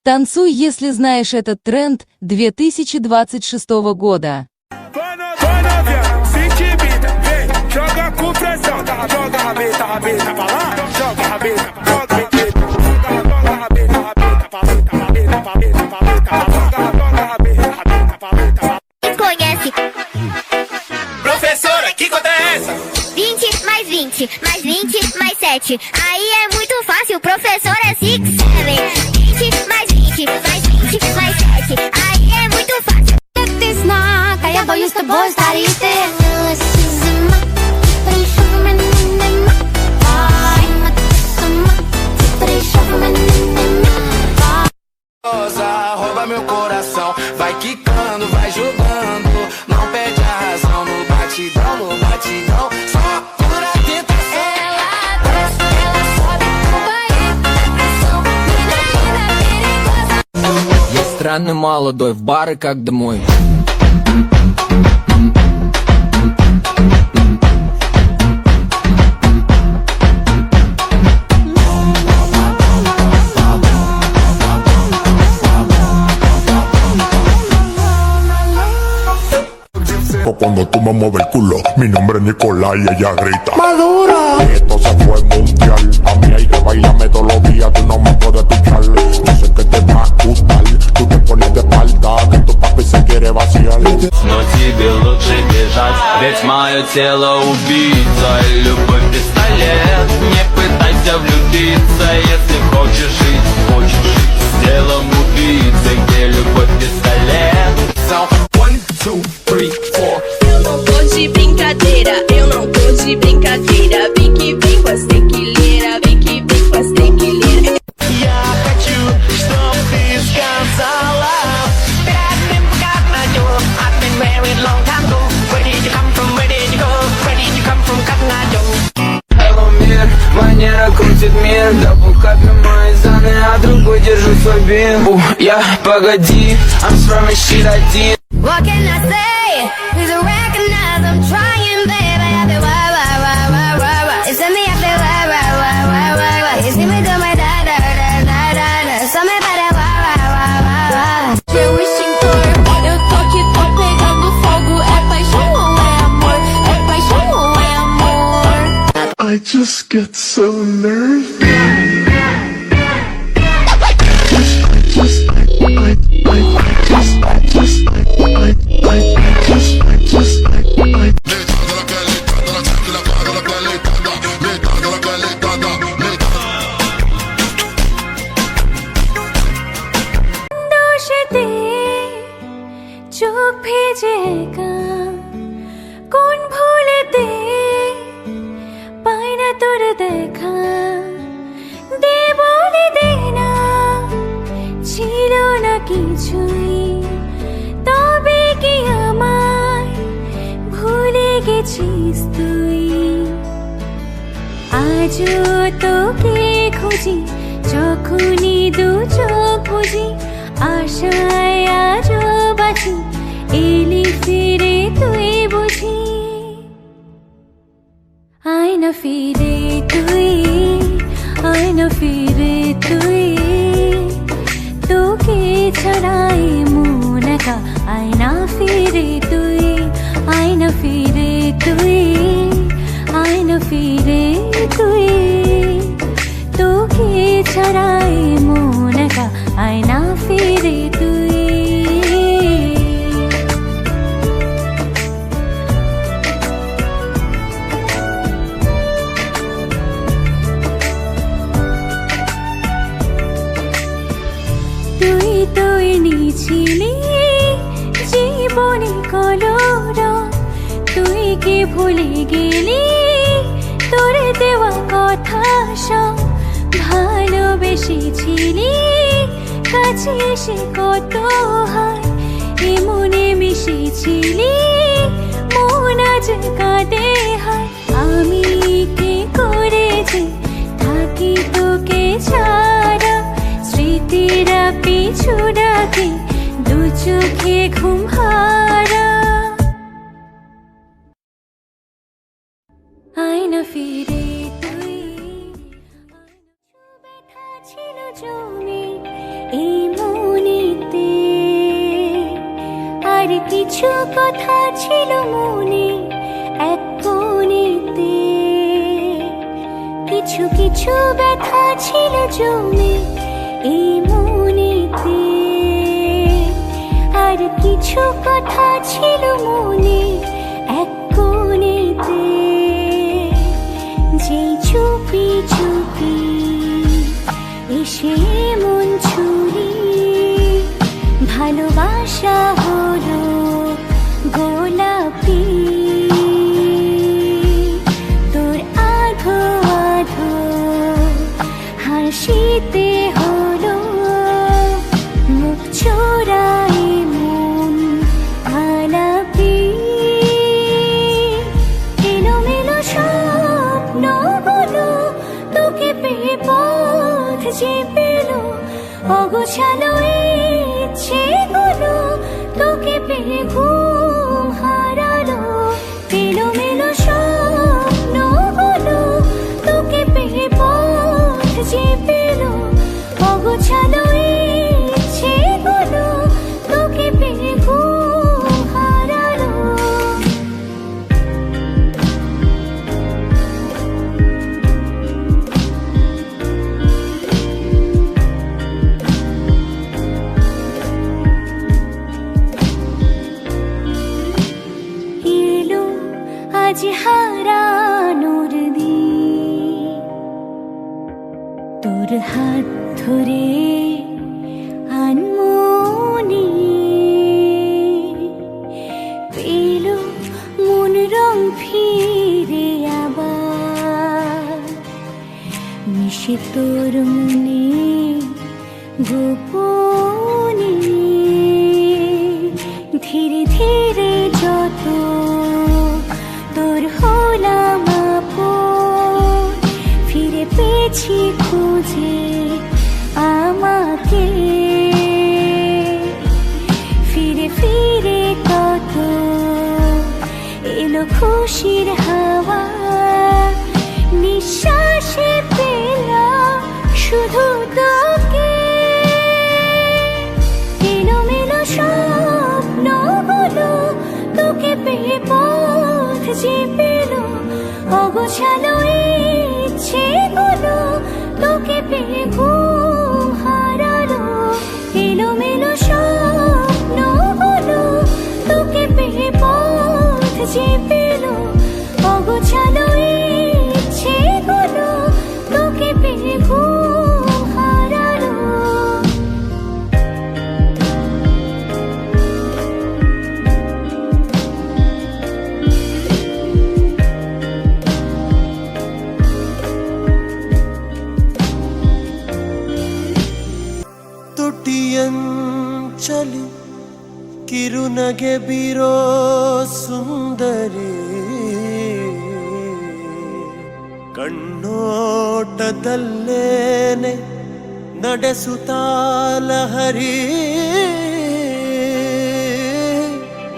Танцуй, если знаешь этот тренд 2026 года. Professora, que conta é essa? 20 mais 20, mais 20, mais 7. Aí é muito fácil, professor é 6, 7. 20 mais 20, mais 20, mais 7. Aí é muito fácil. Kaya boyus to boys tarite. Rouba meu coração, vai quicando, vai jogando. Não perde a razão no batidão, no batidão. Só pura tentação. Ela desce, ela sobe, vai pressão. Menina perigosa. Я странный молодой, в бары как домой. Cuando tú me mueves el culo, mi nombre es Nicolás y ella grita ¡Madura! Esto se fue mundial. A mí hay que bailarme todos los días, tú no me puedes pichar. Yo sé que te va a gustar, tú te pones de espalda, que tu papi se quiere vaciar. Но тебе лучше бежать, ведь мое тело убийца. Любовь пистолет, не пытайся влюбиться. Если хочешь жить с телом убийцы. Где любовь пистолет? São 1, 2, 3, 4. Eu não tô de brincadeira, eu não tô de brincadeira. Vem que vem com as tequileira, vem que vem com as tequileira. Я хочу, чтобы ты сказала. That I've been forgotten, I do. I've been married long time ago. Where did you come from, where did you go? Where did you come from, Катнадо? Hello, мир, манера крутит мир. Дабл капи мои заны, а другой держу свой бин. Я, погоди, I'm from a shit один. What can I say? Please recognize I'm trying, baby. I feel why. It's me, I feel why. You see me do my da. So me better why. Eu extintor, eu tô que tô pegando fogo. É paixão ou é amor? É paixão ou é amor? I just get so nervous. চোখ ভেজে একা কোন ভুলেতে পাই না তোর দেখা দে বলে দে না ছিল না কিছুই তবে কি আমায় ভুলে গেছিস তুই আজও তোকে খুঁজি যখনই দু চোখ বুঝি আশায় আজও বাঁচি এলি ফিরে তুই বুঝি আয় না ফিরে তুই আয় না ফিরে তুই তোকে ছাড়াই মন একা আয় না ফিরে তুই আয় না ফিরে তুই আয় না ফিরে তুই তোকে ছাড়াই মন একা আয় না ফিরে তুই তুই তুই নিছিলি জীবনে কলরব তুই কি ভুলে গেলি তোর দেওয়া কথা সব ভালোবেসেছিলি কাছে এসে কত হয় এমনে মিশেছিলি মন আজ কাঁদে হয় আমি কি করেছি থাকি তোকে ছাড়া স্মৃতিরা পিছু ডাকে দু চোখে ঘুম হারা আয় না ফিরে তুই ব্যথা ছিল জমি এই আর কিছু কথা ছিল মনে এক কোণেতে, কিছু কিছু ব্যথা ছিল জমে এই মনেতে, আর কিছু কথা ছিল মনে এক কোণেতে, যেই চুপি চুপি এসে মন ছুরি ভালোবাসা হলো গোলাপি, তোর আধো আধো হাসিতে হলো মুখ চোরাই মন আলাপি, এলোমেলো স্বপ্নগুলো তোকে পেয়ে পথ যে পেল, অগোছালো ইচ্ছেগুলো তোকে পেয়ে ঘুম হারালো, এলোমেলো স্বপ্নগুলো তোকে পেয়ে পথ যে পেল, অগোছালো ইচ্ছেগুলো তোকে পেয়ে ঘুম হারালো। এলো আজ হারানোর দিন, তোর হাত ধরে আনমনি পেল মন রং ফিরে আবার, মিশে তোর মনে গোপনে, ধীরে ধীরে যত তোর হলাম আপন, ফিরে পেয়েছি খুঁজে আমাকে, ফিরে ফিরে কত এলো খুশির হাওয়া, নিঃশ্বাসে পেলাম শুধু তোকে, এলোমেলো স্বপ্নগুলো তোকে পেয়ে পথ যে পেল, অগোছালো ইচ্ছেগুলো তোকে পেয়ে ঘুম হারালো, এলোমেলো স্বপ্নগুলো তোকে পেয়ে পথ যে পেল, অগোছালো ইচ্ছেগুলো তোকে পেয়ে ঘুম হারালো। ತುಟಿಯಂಚಲಿ ಕಿರುನಗೆ ಬೀರೋ ಸುಂದರಿ, ಕಣ್ಣೋಟದಲ್ಲೇನೆ ನಡೆಸುತ್ತಾಲ ಹರಿ,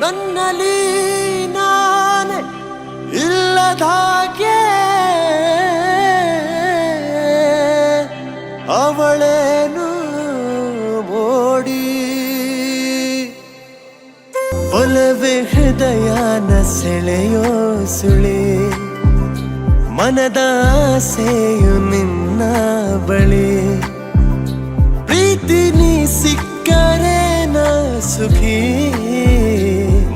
ನನ್ನಲ್ಲಿ ನಾನೇ ಇಲ್ಲದಾಗೆ ಅವಳೇನು ಮೋಡಿ, ಒಲವೇ ಹೃದಯನ ಸೆಳೆಯೋ ಸುಳಿ, ಮನದಾಸೆಯು ನಿನ್ನ ಬಳಿ, ಪ್ರೀತಿ ನೀ ಸಿಕ್ಕರೆ ನಾ ಸುಖಿ,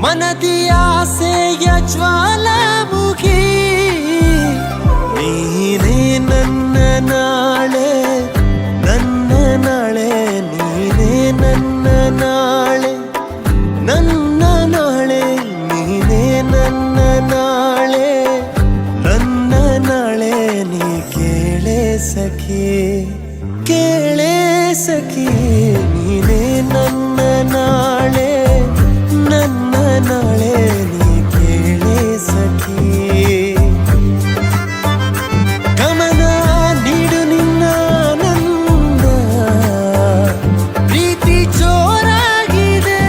ಮನದಿ ಆಸೆಯ ಜ್ವಾಲಾಮುಖಿ, ನೀನೇ ನನ್ನ ನಾಳೆ, ನನ್ನ ನಾಳೆ ನೀನೇ ನನ್ನ ನಾಳೆ, ನನ್ನ ನಾಳೆ ನೀನೇ ನನ್ನ ನಾಳೆ, ನನ್ನ ನಾಳೆ ನೀ ಕೇಳೆ ಸಖಿ, ಕೇಳೆ ಸಖಿ, ನೀನೇ ನನ್ನ ನಾಳೆ, ನನ್ನ ನಾಳೆ ನೀ ಕೇಳೆ ಸಖಿ, ಗಮನ ನೀಡು ನಿನ್ನ ನನ್ನ ಪ್ರೀತಿ ಜೋರಾಗಿದೆ,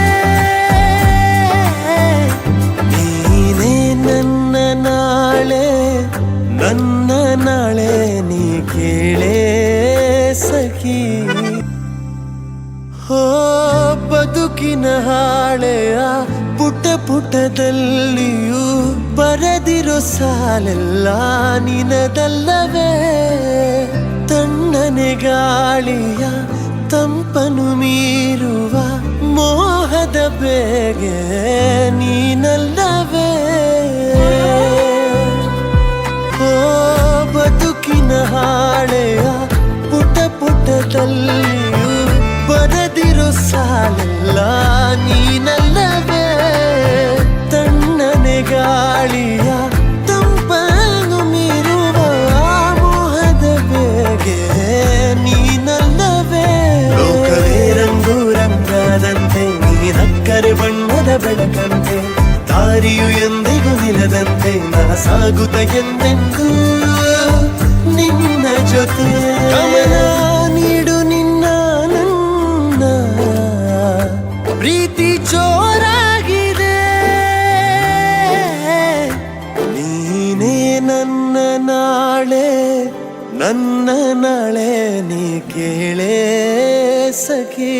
ನೀನೇ ನನ್ನ ನಾಳೆ, ನನ್ನ ನಾಳೆ ನೀ ಕೇಳೆ ಸಖಿ, ಹೋ ಬದುಕಿನ ಹಾಳೆಯ ಪುಟ ಪುಟದಲ್ಲಿಯೂ ಬರೆದಿರೋ ಸಾಲೆಲ್ಲ ನಿನದಲ್ಲವೇ ತಣ್ಣನೆ ಗಾಳಿಯ ತಂಪನು ಮೀರುವ ಮೋಹದ ಬೇಗೆ ನೀನಲ್ಲವೇ ಓ ಬದುಕಿನ ಹಾಳೆಯ ಪುಟ ಪುಟದಲ್ಲಿಯೂ ಬರೆದಿರೋ ಸಾಲೆಲ್ಲ ನೀನಲ್ಲವೇ ತಣ್ಣನೆ ಗಾಳಿಯ ತಂಪನು ಮೀರುವ ಮೋಹದ ಬೇಗೆ ನೀನಲ್ಲವೇ ಲೋಕವೇ ರಂಗು ರಂಗಾದಂತೆ ನೀನಕ್ಕರೆ ಬಣ್ಣದ ಬೆಳಕಂತೆ ದಾರಿಯು ಎಂದಿಗೂ ನಿಲ್ಲದಂತೆ ನಾ ಸಾಗುತ್ತ ಎಂದೆಂದೂ ನಿನ್ನ ಜೊತೆ ಗಮನ ನೀಡು ನಿನ್ನ ನನ್ನ ಪ್ರೀತಿ ಜೋರಾಗಿದೆ ನೀನೇ ನನ್ನ ನಾಳೆ ನನ್ನ ನಾಳೆ ನೀ ಕೇಳೇ ಸಖಿ